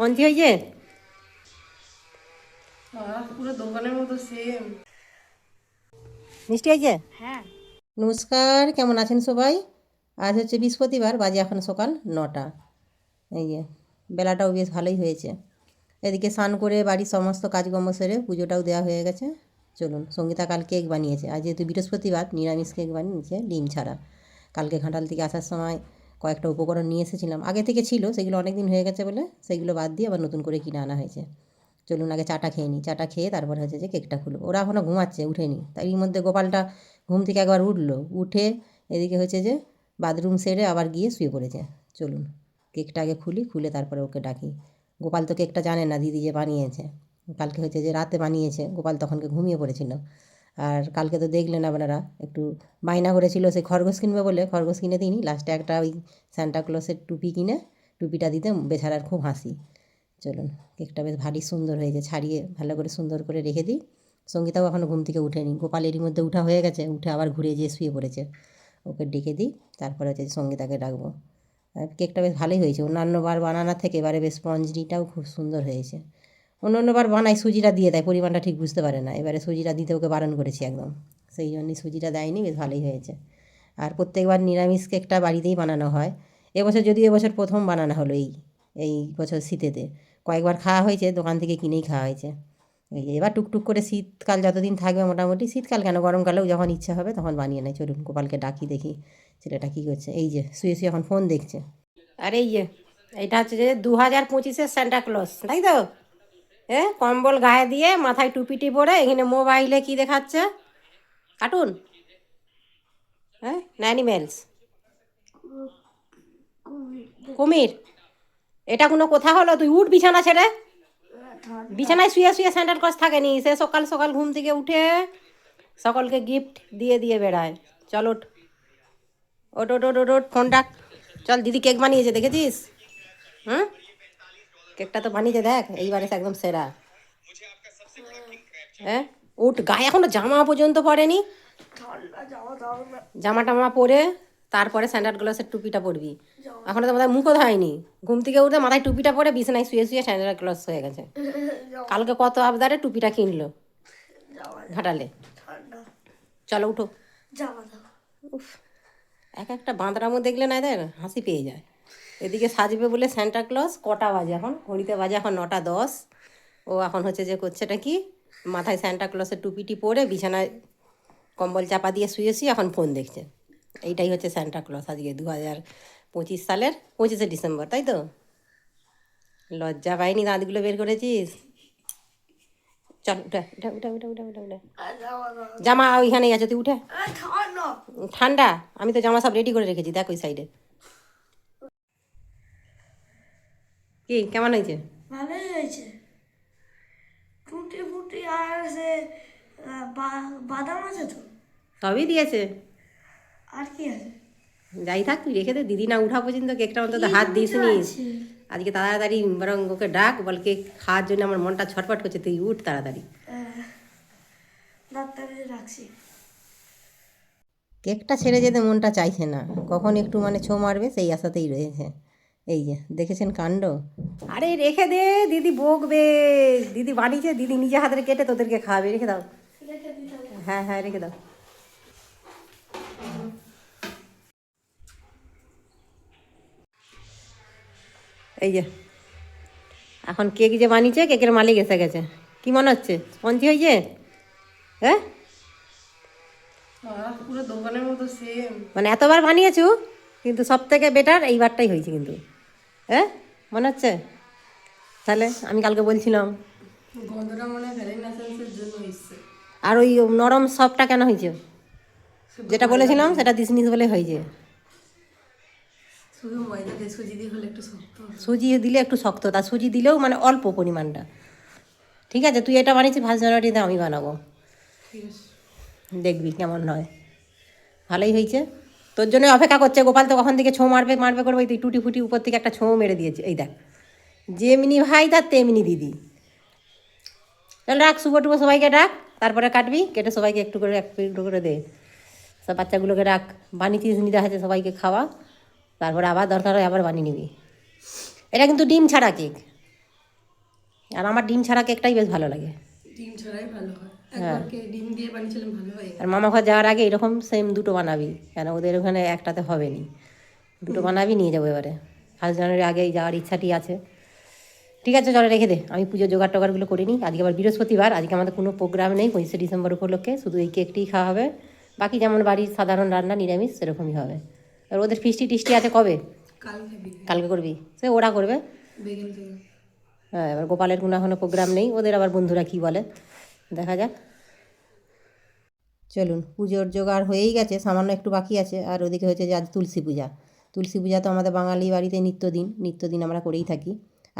Spongy হয়েছে? পুরো দোকানের মতো সেম। মিষ্টি হয়েছে? হ্যাঁ। নমস্কার, কেমন আছেন সবাই? আজ হচ্ছে বৃহস্পতিবার, বাজে এখন সকাল 9টা। এই যে বেলাটাও বেশ ভালোই হয়েছে। এদিকে স্নান করে বাড়ির সমস্ত কাজকর্ম সেরে পুজোটাও দেওয়া হয়ে গেছে। চলুন, সঙ্গীতা কাল কেক বানিয়েছে। আজ যেহেতু বৃহস্পতিবার, নিরামিষ কেক বানিয়েছে, ডিম ছাড়া। কালকে ঘাটাল থেকে আসার সময় কয়েকটা উপকরণ নিয়ে এসেছিলাম, আগে থেকে ছিল, সেগুলো অনেক দিন হয়ে গেছে বলে সেগুলো বাদ দিয়ে আবার নতুন করে কিনে আনা হয়েছে। চলুন আগে চাটা খেয়ে নিই, চাটা খেয়ে তারপরে হচ্ছে যে কেকটা খুলব। ওরা এখনও ঘুমাচ্ছে, উঠেনি। তাই এর মধ্যে গোপালটা ঘুম থেকে একবার উঠলো, উঠে এদিকে হচ্ছে যে বাথরুম সেরে আবার গিয়ে শুয়ে পড়েছে। চলুন কেকটা আগে খুলি, খুলে তারপরে ওকে ডাকি। গোপাল তো কেকটা জানে না দিদি যে বানিয়েছে। কালকে হচ্ছে যে রাতে বানিয়েছে, গোপাল তখনকে ঘুমিয়ে পড়েছিল। আর কালকে তো দেখলেন আপনারা, একটু বায়না করেছিল সে খরগোশ কিনবে বলে, খরগোশ কিনে দিইনি। লাস্টে একটা ওই সান্টাক্লসের টুপি কিনে টুপিটা দিতে বেচারার খুব হাসি। চলুন কেকটা বেশ ভারী সুন্দর হয়েছে, ছাড়িয়ে ভালো করে সুন্দর করে রেখে দিই। সঙ্গীতাও এখনও ঘুম থেকে উঠেনি, গোপালেরই মধ্যে উঠা হয়ে গেছে, উঠে আবার ঘুরে যেয়ে শুয়ে পড়েছে। ওকে ডেকে দিই, তারপরে হচ্ছে সঙ্গীতাকে ডাকবো। আর কেকটা বেশ ভালোই হয়েছে, অন্যান্যবার বানানোর থেকে এবারে বেশ স্পঞ্জটাও খুব সুন্দর হয়েছে। অন্যবার বানাই সুজিটা দিয়ে দেয়, পরিমাণটা ঠিক বুঝতে পারে না, এবারে সুজিটা দিতে ওকে বারণ করেছি একদম, সেই জন্যই সুজিটা দেয়নি, বেশ ভালোই হয়েছে। আর প্রত্যেকবার নিরামিষ কেকটা বাড়িতেই বানানো হয়। এবছর যদিও এবছর প্রথম বানানো হলো এই এই বছর শীতেতে। কয়েকবার খাওয়া হয়েছে, দোকান থেকে কিনেই খাওয়া হয়েছে। এই যে এবার টুকটুক করে শীতকাল যতদিন থাকবে, মোটামুটি শীতকাল কেন, গরমকালেও যখন ইচ্ছা হবে তখন বানিয়ে নেয়। চলুন গোপালকে ডাকি, দেখি ছেলেটা কী করছে। এই যে শুয়ে শুয়ে এখন ফোন দেখছে। আর এই যে এইটা হচ্ছে যে 2025-এর সান্টাক্লজ, তাই তো? কম্বল গায়ে দিয়ে মাথায় টুপিটি পরে এখানে মোবাইলে কি দেখাচ্ছে? কার্টুন? হ্যাঁ, না অ্যানিমেলস? কুমির? এটা কোনো কথা হলো? তুই উঠ বিছানা ছেড়ে। বিছানায় শুয়ে শুয়ে স্যান্টার ক্লজ থাকেনি, সে সকাল সকাল ঘুম থেকে উঠে সকলকে গিফট দিয়ে দিয়ে বেড়ায়। চল ওঠ, ওট ওট ওট ওট ওট, ফোন ডাক। চল, দিদি কেক বানিয়েছে, দেখেছিস? হুম, কেকটা তো বানিয়েছে, দেখ এইবারে একদম সেরা। হ্যাঁ, উঠ, গায়ে এখনো জামা পর্যন্ত পরেনি। জামা টামা পরে তারপরে স্যান্ডার গ্লাসের টুপিটা পরবি। এখনো তো মাথায় মুখও ধোয়নি, ঘুম থেকে উঠে মাথায় টুপিটা পরে বিছানায় শুয়ে শুয়ে স্যান্ডার গ্লাস হয়ে গেছে। কালকে কত আবদারে টুপিটা কিনলো ঘাটালে। চলো উঠো। উফ, এক একটা বাঁদরামো দেখলে না এদের হাসি পেয়ে যায়। এদিকে সাজবে বলে স্যান্টা ক্লজ, কটা বাজে এখন, ঘড়িতে বাজে এখন 9টা 10। ও এখন হচ্ছে যে করছেটা কি, মাথায় স্যান্টা ক্লজের টুপিটি পরে বিছানায় কম্বল চাপা দিয়ে শুয়ে শুয়ে এখন ফোন দেখছে। এইটাই হচ্ছে স্যান্টা ক্লজ আজকে 2025 সালের 25শে ডিসেম্বর, তাই তো? লজ্জা পাইনি, দাঁতগুলো বের করেছিস? চল উঠে উঠে উঠে উঠে উঠে উঠে উঠে, জামা ওইখানেই আছে, তুই উঠে। ঠান্ডা, আমি তো জামা সব রেডি করে রেখেছি, দেখ ওই সাইডে। কি কেমন হয়েছে? ভালোই হয়েছে। টুটি ফুটি আর সে বাদাম আছে তো। সবই দিয়েছে। আর কি আছে? যাই থাক, তুই রেখে দে, দিদি না উঠা পর্যন্ত কেকটা অন্তত হাত দিস নিস। আজকে তাড়াতাড়ি বরং ওকে ডাক, বল কেক খাওয়ার জন্য আমার মনটা ছটফট করছে, তুই উঠ তাড়াতাড়ি। ডাক্তারে রাখছি। কেকটা ছেড়ে যেতে মনটা চাইছে না, কখন একটু মানে ছো মারবে সেই আশাতেই রয়েছে। এই যে দেখেছেন কাণ্ড। আরে রেখে দে, দিদি বকবে। দিদি বানিয়েছে, দিদি নিজে হাতে কেটে তোদেরকে খাওয়াবে, রেখে দাও। হ্যাঁ হ্যাঁ, রেখে দাও। এই যে এখন কেক যে বানিয়েছে, কেকের মালিক এসে গেছে। কি মনে হচ্ছে, স্পঞ্জি হয়েছে? হ্যাঁ, পুরো দোকানের মতো সেম। মানে এতবার বানিয়েছো কিন্তু সব থেকে বেটার এইবারটাই হয়েছে কিন্তু। হ্যাঁ, মনে হচ্ছে? তাহলে আমি কালকে বলছিলাম। গন্ধটা মনে হয় ভ্যালেন্টাইন্সের জন্য হয়েছে। আর ওই নরম সফটটা কেন হয়েছে? যেটা বলেছিলাম সেটা দিসনিস বলে হয়েছে। শুধু ময়দা দিয়ে, সুজি দিয়ে হলে একটু শক্ত। সুজি দিলে একটু শক্ত, তা সুজি দিলেও মানে অল্প পরিমাণটা। ঠিক আছে, তুই এটা বানিয়েছিস, 1 জানুয়ারিতে আমি বানাবো, ঠিক আছে। দেখবি কেমন হয়। ভালোই হয়েছে, তোর জন্য অপেক্ষা করছে। গোপাল তো কখন থেকে ছো মারবে মারবে করবে, তুই টুটি ফুটি উপর থেকে একটা ছো মেরে দিয়েছে। এই দেখ, যেমনি ভাই তার তেমনি দিদি। চল রাখ, শুভ টুবো সবাইকে ডাক, তারপরে কাটবি, কেটে সবাইকে একটু করে একটু করে দে। সব বাচ্চাগুলোকে রাখ, বানিয়েছিস নিজে হাতে সবাইকে খাওয়া, তারপরে আবার দরকার হয় আবার বানিয়ে নিবি। এটা কিন্তু ডিম ছাড়া কেক, আর আমার ডিম ছাড়া কেকটাই বেশ ভালো লাগে। ডিম ছাড়াই ভালো হয়, একবার ডিম দিয়ে বানিয়েছিলাম, ভালো হয়। আর মামা ঘর যাওয়ার আগে এরকম সেম দুটো বানাবি, কেন ওদের ওখানে একটাতে হবে নি, দুটো বানাবি নিয়ে যাবো এবারে। 1 জানুয়ারি আগেই যাওয়ার ইচ্ছাটি আছে। ঠিক আছে, চলো রেখে দে, আমি পুজোর জোগাড় টোগাড়গুলো করে নিই। আজকে আবার বৃহস্পতিবার, আজকে আমাদের কোনো প্রোগ্রাম নেই 25শে ডিসেম্বর উপলক্ষে, শুধু এই কেকটিই খাওয়া হবে। বাকি যেমন বাড়ির সাধারণ রান্না নিরামিষ সেরকমই হবে। আর ওদের ফিস্টি টিস্টি আছে কবে? কালকে বিকেল, কালকে করবি, সে ওরা করবে। বিকেল থেকে। হ্যাঁ, এবার গোপালের কোনো এখনও প্রোগ্রাম নেই, ওদের আবার বন্ধুরা কী বলে দেখা যাক। চলুন, পুজোর জোগাড় হয়েই গেছে, সামান্য একটু বাকি আছে। আর ওদিকে হচ্ছে যে আজ তুলসী পূজা। তুলসী পূজা তো আমাদের বাঙালি বাড়িতে নিত্যদিন আমরা করেই থাকি।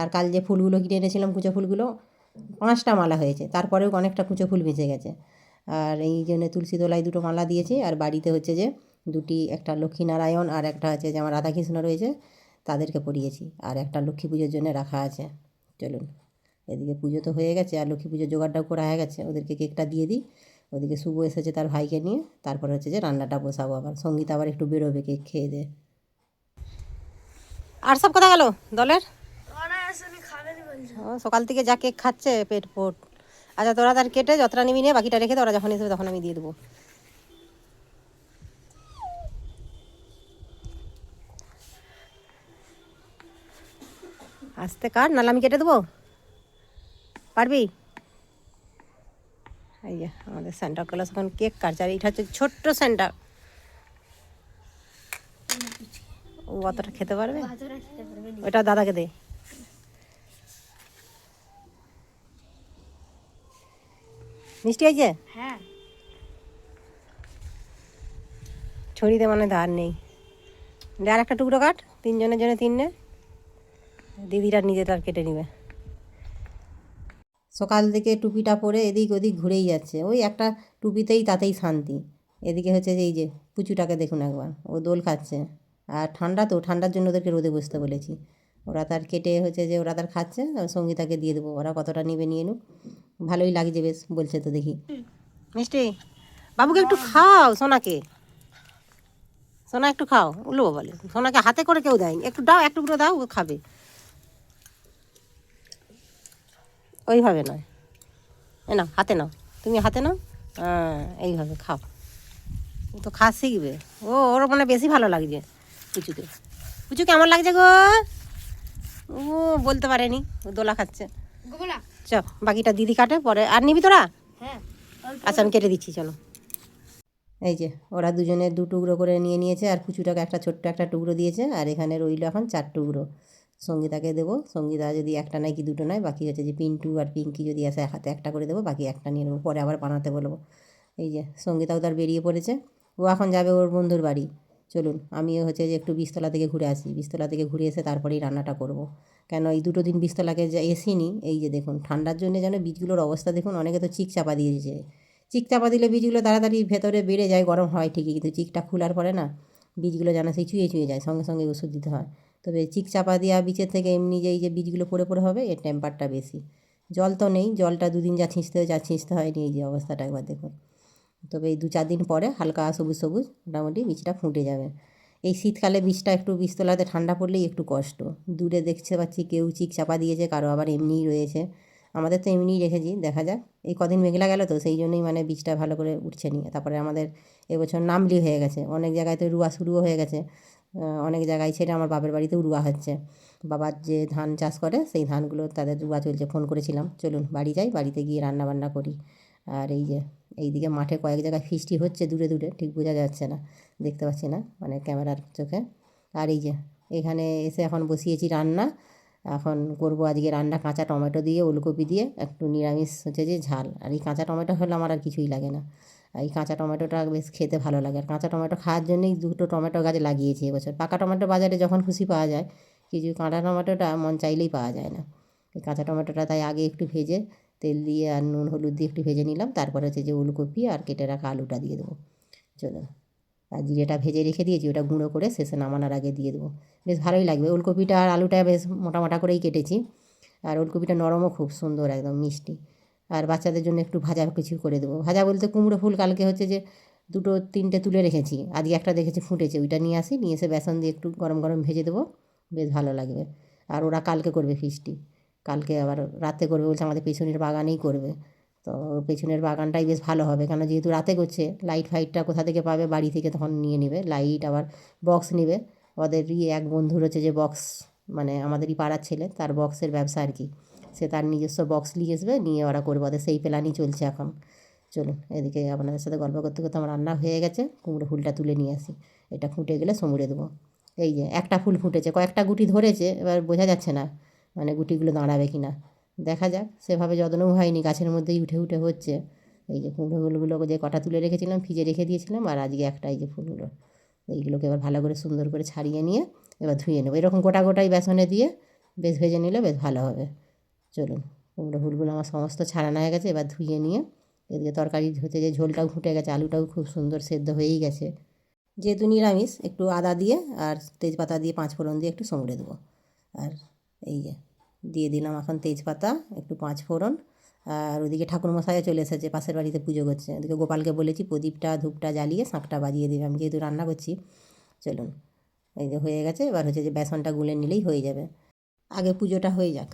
আর কাল যে ফুলগুলো কিনে এনেছিলাম, কুচো ফুলগুলো 5টা মালা হয়েছে, তারপরেও অনেকটা কুচো ফুল বেঁচে গেছে। আর এই জন্য তুলসী তলায় 2টো মালা দিয়েছি। আর বাড়িতে হচ্ছে যে 2টি, একটা লক্ষ্মীনারায়ণ আর একটা হচ্ছে যে আমার রাধাকৃষ্ণ রয়েছে, তাদেরকে পরিয়েছি। আর একটা লক্ষ্মী পুজোর জন্য রাখা আছে। চলুন, এদিকে পুজো তো হয়ে গেছে, আর লক্ষ্মী পুজোর জোগাড়টাও করা হয়ে গেছে, ওদেরকে কেকটা দিয়ে দিই। ওদিকে শুভ এসেছে তার ভাইকে নিয়ে, তারপর হচ্ছে যে রান্নাটা বসাবো। আবার সঙ্গীত আবার একটু বেরোবে কেক খেয়ে দে। আর সব কোথায় গেল দলের? ও সকাল থেকে যা কেক খাচ্ছে পেট ফোট। আচ্ছা, তোরা তার কেটে যতটা নিবি নিয়ে, বাকিটা রেখে দে, ওরা যখন এসবে তখন আমি দিয়ে দেবো। আস্তে কাট, নাহলে আমি কেটে দেবো, পারবি? এই যে আমাদের সেন্টার ক্লাস এখন কেক কাটছে। আর এইটা হচ্ছে ছোট্ট সেন্টার, ও অতটা খেতে পারবে? ওইটা দাদাকে দে। মিষ্টি হয়েছে? হ্যাঁ, ছড়িতে মানে ধার নেই। আর একটা টুকরো কাট, 3জনের জন্য 3 নে, দিদিরা নিজেটার কেটে নিবে। সকাল থেকে টুপিটা পরে এদিক ওদিক ঘুরেই যাচ্ছে, ওই একটা টুপিতেই তাতেই শান্তি। এদিকে হচ্ছে যে এই যে পুচুটাকে দেখুন একবার, ও দোল খাচ্ছে। আর ঠান্ডা তো, ঠান্ডার জন্য ওদেরকে রোদে বসতে বলেছি। ওরা তার কেটে হচ্ছে যে ওরা তার খাচ্ছে, আর সঙ্গীতাকে দিয়ে দেবো, ওরা কতটা নেবে নিয়ে নিক। ভালোই লাগছে বেশ বলছে তো, দেখি। মিষ্টি, বাবুকে একটু খাও, সোনাকে, সোনা একটু খাও। উলো বলে, সোনাকে হাতে করে কেউ দেয়নি, একটু দাও, এক টুকরো দাও, ও খাবে। ওইভাবে নয়, এ নাও হাতে নাও, তুমি হাতে নাও, হ্যাঁ এইভাবে খাও। ও তো খাওয়া শিখবে, ওর মানে বেশি ভালো লাগছে পুচুকে। পুচু কেমন লাগছে গো? ও বলতে পারেনি, ও দোলা খাচ্ছে। চ, বাকিটা দিদি কাটে পরে। আর নিবি তোরা? হ্যাঁ, আচ্ছা, আমি কেটে দিচ্ছি, চলো। এই যে ওরা দুজনে 2 টুকরো করে নিয়ে নিয়েছে, আর পুচুটাকে একটা ছোট্ট একটা টুকরো দিয়েছে। আর এখানে রইল এখন 4 টুকরো, সঙ্গীতাকে দেবো। সঙ্গীতা যদি একটা নাই কি 2টো নেয়, বাকি হচ্ছে যে পিন্টু আর পিঙ্কি যদি আসে হাতে একটা করে দেবো, বাকি একটা নিয়ে নেবো, পরে আবার বানাতে বলবো। এই যে সঙ্গীতাও তার বেরিয়ে পড়েছে, ও এখন যাবে ওর বন্ধুর বাড়ি। চলুন, আমিও হচ্ছে যে একটু বীজতলা থেকে ঘুরে আসি, বীজতলা থেকে ঘুরে এসে তারপরেই রান্নাটা করব। কেন এই 2টো দিন বীজতলাকে যে এসিনি, এই যে দেখুন ঠান্ডার জন্য যেন বীজগুলোর অবস্থা দেখুন, অনেকে তো চিক চাপা দিয়ে দিয়েছে। চিক চাপা দিলে বীজগুলো তাড়াতাড়ি ভেতরে বেড়ে যায়, গরম হয় ঠিকই, কিন্তু চিকটা খোলার পরে না বীজগুলো যেন সেই চুয়ে চুয়ে যায়, সঙ্গে সঙ্গে ওষুধ দিতে হয়। তবে চিক চাপা দেওয়া বীজের থেকে এমনি যে এই যে বীজগুলো পড়ে পড়ে হবে, এর টেম্পারটা বেশি। জল তো নেই, জলটা 2 দিন যা ছিঁচতে হয়, যা ছিঁচতে হয়নি, এই যে অবস্থাটা একবার দেখুন। তবে এই 2-4 দিন পরে হালকা সবুজ সবুজ মোটামুটি বীজটা ফুটে যাবে। এই শীতকালে বীজটা একটু, বীজতলাতে ঠান্ডা পড়লেই একটু কষ্ট। দূরে দেখতে পাচ্ছি কেউ চিক চাপা দিয়েছে, কারো আবার এমনিই রয়েছে। আমাদের তো এমনিই রেখেছি, দেখা যাক। এই কদিন মেঘলা গেল তো, সেই জন্যই মানে বীজটা ভালো করে উঠছে নি। তারপরে আমাদের এবছর নামলি হয়ে গেছে, অনেক জায়গায় তো রুয়া শুরুও হয়ে গেছে। অনেক জায়গায় ছেড়ে আমার বাপের বাড়িতেও রুয়া হচ্ছে। বাবার যে ধান চাষ করে সেই ধানগুলো তাদের রুয়া চলছে, ফোন করেছিলাম। চলুন বাড়ি যাই, বাড়িতে গিয়ে রান্না বান্না করি। আর এই যে এইদিকে মাঠে কয়েক জায়গায় ফিস্টি হচ্ছে, দূরে দূরে ঠিক বোঝা যাচ্ছে না, দেখতে পাচ্ছি না মানে ক্যামেরার চোখে। আর এই যে এখানে এসে এখন বসিয়েছি রান্না। এখন করব আজকে রান্না কাঁচা টমেটো দিয়ে, ওলকপি দিয়ে একটু নিরামিষ হচ্ছে যে ঝাল। আর এই কাঁচা টমেটো হলে আমার আর কিছুই লাগে না। আর এই কাঁচা টমেটোটা বেশ খেতে ভালো লাগে। আর কাঁচা টমেটো খাওয়ার জন্যই 2টো টমেটো গাছ লাগিয়েছি এবছর। পাকা টমেটো বাজারে যখন খুশি পাওয়া যায়, কিছু কাঁচা টমেটোটা মন চাইলেই পাওয়া যায় না। এই কাঁচা টমেটোটা তাই আগে একটু ভেজে তেল দিয়ে আর নুন হলুদ দিয়ে একটু ভেজে নিলাম, তারপরে হচ্ছে যে ওলকপি আর কেটে রাখা আলুটা দিয়ে দেবো। চলো, আর জিরেটা ভেজে রেখে দিয়েছি, ওটা গুঁড়ো করে শেষে নামানোর আগে দিয়ে দেবো, বেশ ভালোই লাগবে। ওলকপিটা আর আলুটা বেশ মোটা মোটা করেই কেটেছি। আর ওলকপিটা নরমও খুব সুন্দর, একদম মিষ্টি। আর বাচ্চাদের জন্য একটু ভাজা কিছু করে দেবো। ভাজা বলতে কুমড়ো ফুল কালকে হচ্ছে যে 2-3টে তুলে রেখেছি, আজকে একটা দেখেছি ফুটেছে, ওইটা নিয়ে আসি, নিয়ে এসে বেসন দিয়ে একটু গরম গরম ভেজে দেবো, বেশ ভালো লাগবে। আর ওরা কালকে করবে ফিস্টি, কালকে আবার রাতে করবে বলছে, আমাদের পেছনের বাগানেই করবে। তো পেছনের বাগানটাই বেশ ভালো হবে, কেন যেহেতু রাতে করছে, লাইট ফাইটটা কোথা থেকে পাবে, বাড়ি থেকে তখন নিয়ে নেবে লাইট, আবার বক্স নেবে। ওদেরই এক বন্ধুর হচ্ছে যে বক্স, মানে আমাদেরই পাড়ার ছেলে, তার বক্সের ব্যবসা আর কি। সে তার নিজস্ব বক্স নিয়ে আসবে, নিয়ে ওরা করবে, ওদের সেই প্ল্যানই চলছে এখন। চলুন, এদিকে আপনাদের সাথে গল্প করতে করতে আমার রান্না হয়ে গেছে। কুমড়ো ফুলটা তুলে নিয়ে আসি, এটা ফুটে গেলে সমুড়ে দেবো। এই যে একটা ফুল ফুটেছে, কয়েকটা গুটি ধরেছে, এবার বোঝা যাচ্ছে না মানে গুটিগুলো দাঁড়াবে কি না, দেখা যাক। সেভাবে যত্নও হয়নি, গাছের মধ্যেই উঠে উঠে হচ্ছে। এই যে কুমড়ো ফুলগুলো যে কটা তুলে রেখেছিলাম, ফ্রিজে রেখে দিয়েছিলাম, আর আজকে একটা এই যে ফুলগুলো, এইগুলোকে এবার ভালো করে সুন্দর করে ছাড়িয়ে নিয়ে এবার ধুয়ে নেবো। এরকম গোটা গোটাই বেসনে দিয়ে বেশ ভেজে নিলে বেশ ভালো হবে। চলুন, কুমড়ো ফুলগুলো আমার সমস্ত ছাড়ানো হয়ে গেছে, এবার ধুয়ে নিয়ে এদিকে তরকারি হচ্ছে যে ঝোলটাও ফুটে গেছে, আলুটাও খুব সুন্দর সেদ্ধ হয়েই গেছে। যেহেতু নিরামিষ, একটু আদা দিয়ে আর তেজপাতা দিয়ে, পাঁচ ফোড়ন দিয়ে একটু সমড়ে দেবো। আর এই যে দিয়ে দিলাম এখন তেজপাতা, একটু পাঁচ ফোড়ন। আর ওদিকে ঠাকুরমশাইও চলে এসেছে, পাশের বাড়িতে পুজো করছে। ওদিকে গোপালকে বলেছি প্রদীপটা ধূপটা জ্বালিয়ে শাঁখটা বাজিয়ে দেবে, আমি যেহেতু রান্না করছি। চলুন, এই যে হয়ে গেছে, এবার হচ্ছে যে বেসনটা গুলে নিলেই হয়ে যাবে। আগে পুজোটা হয়ে যাক।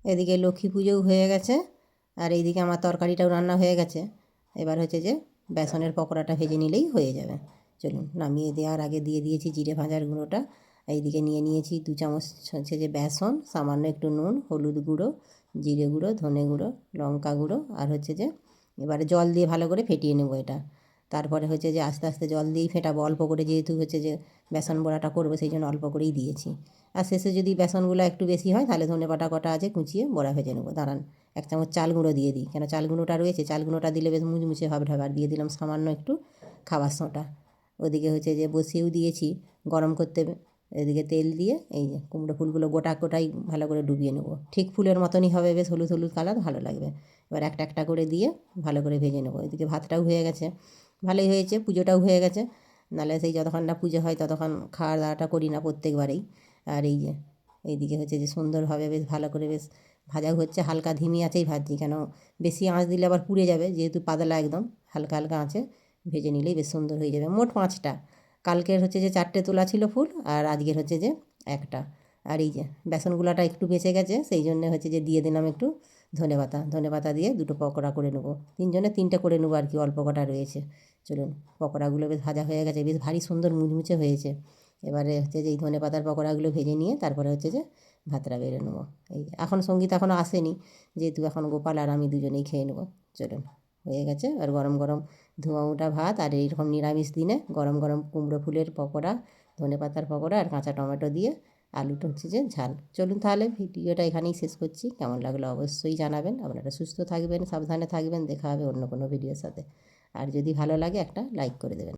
এদিকে লক্ষ্মী পুজোও হয়ে গেছে, আর এইদিকে আমার তরকারিটাও রান্না হয়ে গেছে। এবার হচ্ছে যে বেসনের পকোড়াটা ভেজে নিলেই হয়ে যাবে। চলুন, নামিয়ে দেওয়ার আগে দিয়ে দিয়েছি জিরে ভাজার গুঁড়োটা। এইদিকে নিয়ে নিয়েছি 2 চামচ হচ্ছে যে বেসন, সামান্য একটু নুন, হলুদ গুঁড়ো, জিরে গুঁড়ো, ধনে গুঁড়ো, লঙ্কা গুঁড়ো, আর হচ্ছে যে এবারে জল দিয়ে ভালো করে ফেটিয়ে নেবো এটা। তারপরে হচ্ছে যে আস্তে আস্তে জল দিয়েই ফেটাবো, অল্প করে, যেহেতু হচ্ছে যে বেসন বড়াটা করবো সেই জন্য অল্প করেই দিয়েছি। আর শেষে যদি বেসনগুলো একটু বেশি হয়, তাহলে ধনেপাতা কটা আছে কুচিয়ে বড়া ভেজে নেবো। দাঁড়ান, 1 চামচ চাল গুঁড়ো দিয়ে দিই, কেন চাল গুঁড়োটা রয়েছে, চাল গুঁড়োটা দিলে বেশ মুচমুচে হবে। আর দিয়ে দিলাম সামান্য একটু খাবার সোঁটা। ওদিকে হচ্ছে যে বসিয়েও দিয়েছি গরম করতে, এদিকে তেল দিয়ে এই যে কুমড়ো ফুলগুলো গোটা গোটাই ভালো করে ডুবিয়ে নেবো। ঠিক ফুলের মতনই হবে, বেশ হলুদ হলুদ কালার, ভালো লাগবে। এবার একটা একটা করে দিয়ে ভালো করে ভেজে নেবো। এদিকে ভাতটাও হয়ে গেছে, ভালোই হয়েছে, পুজোটাও হয়ে গেছে। নাহলে সেই যতক্ষণ না পুজো হয় ততক্ষণ খাওয়া দাওয়াটা করি না প্রত্যেকবারেই। আর এই যে এইদিকে হচ্ছে যে সুন্দরভাবে বেশ ভালো করে বেশ ভাজা হচ্ছে, হালকা ধিমি আঁচেই ভাজছি, কেন বেশি আঁচ দিলে আবার পুড়ে যাবে, যেহেতু পাতলা একদম হালকা হালকা আঁচে ভেজে নিলেই বেশ সুন্দর হয়ে যাবে। মোট 5টা, কালকের হচ্ছে যে 4টে তোলা ছিল ফুল, আর আজকের হচ্ছে যে একটা। আর এই যে বেসন গুঁড়াটা একটু বেঁচে গেছে, সেই জন্য হচ্ছে যে দিয়ে দিলাম একটু ধনেপাতা দিয়ে দুটো পকোড়া করে নেবো। 3জনে 3টে করে নেবো আর কি, অল্প কটা রয়েছে। চলুন, পকোড়াগুলো বেশ ভাজা হয়ে গেছে, বেশ ভারী সুন্দর মুচমুচে হয়েছে। এবারে হচ্ছে যে এই ধনেপাতার পকোড়াগুলো ভেজে নিয়ে তারপরে হচ্ছে যে ভাতটা বেড়ে নেবো। এই এখন সঙ্গীত এখনও আসেনি, যেহেতু এখন গোপাল আর আমি দুজনেই খেয়ে নেবো। চলুন, হয়ে গেছে। আর গরম গরম ধোঁয়া ওঠা ভাত, আর এইরকম নিরামিষ দিনে গরম গরম কুমড়ো ফুলের পকোড়া, ধনেপাতার পকোড়া, আর কাঁচা টমেটো দিয়ে আলুটা হচ্ছে যে ঝাল। চলুন তাহলে ভিডিওটা এখানেই শেষ করছি। কেমন লাগলো অবশ্যই জানাবেন। আপনারা সুস্থ থাকবেন, সাবধানে থাকবেন। দেখা হবে অন্য কোনো ভিডিওর সাথে। আর যদি ভালো লাগে একটা লাইক করে দেবেন।